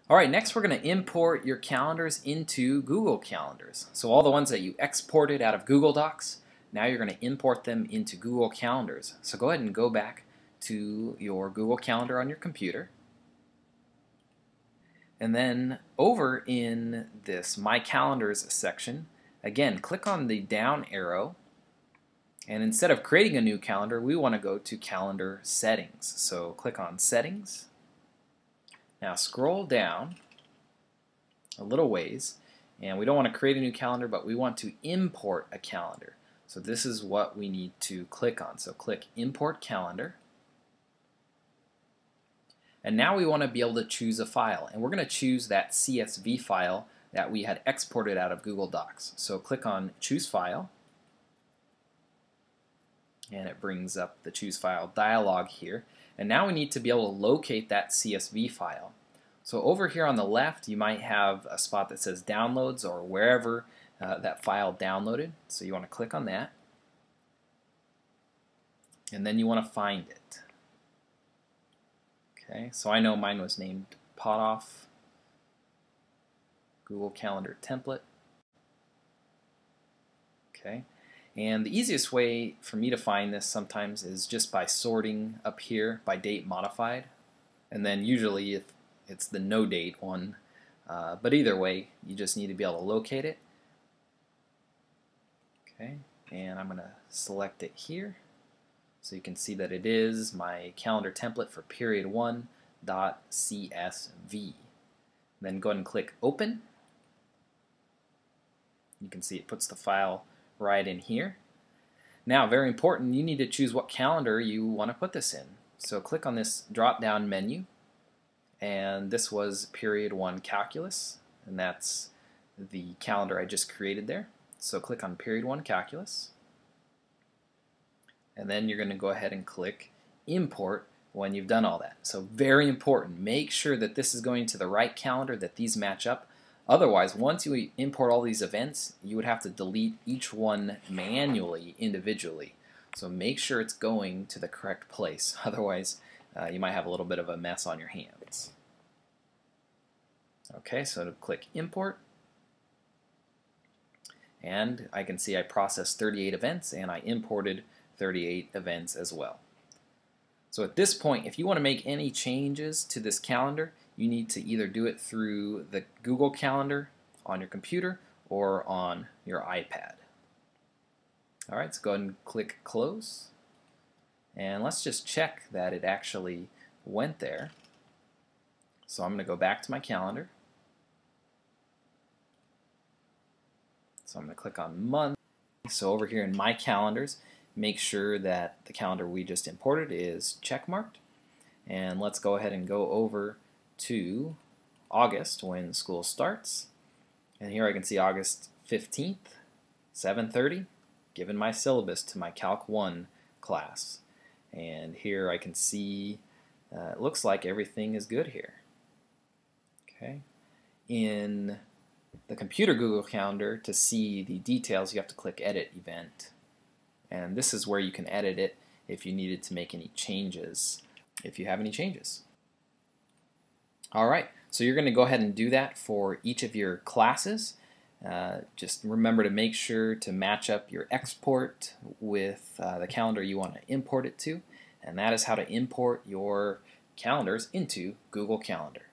Alright, next we're going to import your calendars into Google Calendars. So all the ones that you exported out of Google Docs, now you're going to import them into Google Calendars. So go ahead and go back to your Google Calendar on your computer. And then over in this My Calendars section, again, click on the down arrow. And instead of creating a new calendar, we want to go to Calendar Settings. So click on Settings. Now scroll down a little ways, and we don't want to create a new calendar, but we want to import a calendar. So this is what we need to click on. So click Import Calendar. And now we want to be able to choose a file, and we're going to choose that CSV file that we had exported out of Google Docs. So click on Choose File, and it brings up the Choose File dialog here. And now we need to be able to locate that CSV file. So over here on the left, you might have a spot that says Downloads or wherever that file downloaded. So you want to click on that. And then you want to find it. Okay, so I know mine was named Potoff Google Calendar Template. Okay, and the easiest way for me to find this sometimes is just by sorting up here by date modified. And then usually if it's the no date one, but either way you just need to be able to locate it. Okay, and I'm going to select it here so you can see that it is my calendar template for period 1.csv. Then go ahead and click Open. You can see it puts the file right in here. Now, very important, you need to choose what calendar you want to put this in. So click on this drop down menu, and this was period 1 calculus, and that's the calendar I just created there. So click on period 1 calculus, and then you're going to go ahead and click Import when you've done all that. So very important, make sure that this is going to the right calendar, that these match up. Otherwise, once you import all these events, you would have to delete each one manually, individually. So make sure it's going to the correct place. Otherwise, you might have a little bit of a mess on your hands. Okay, so to click Import, and I can see I processed 38 events and I imported 38 events as well. So at this point, if you want to make any changes to this calendar, you need to either do it through the Google Calendar on your computer or on your iPad. Alright, so go ahead and click Close. And let's just check that it actually went there. So I'm going to go back to my calendar. So I'm going to click on Month. So over here in My Calendars, make sure that the calendar we just imported is checkmarked. And let's go ahead and go over to August when school starts. And here I can see August 15th, 7:30, given my syllabus to my Calc 1 class. And here I can see it looks like everything is good here. Okay. In the computer Google Calendar, to see the details, you have to click Edit Event. And this is where you can edit it if you needed to make any changes, if you have any changes. Alright, so you're going to go ahead and do that for each of your classes. Just remember to make sure to match up your export with the calendar you want to import it to. And that is how to import your calendars into Google Calendar.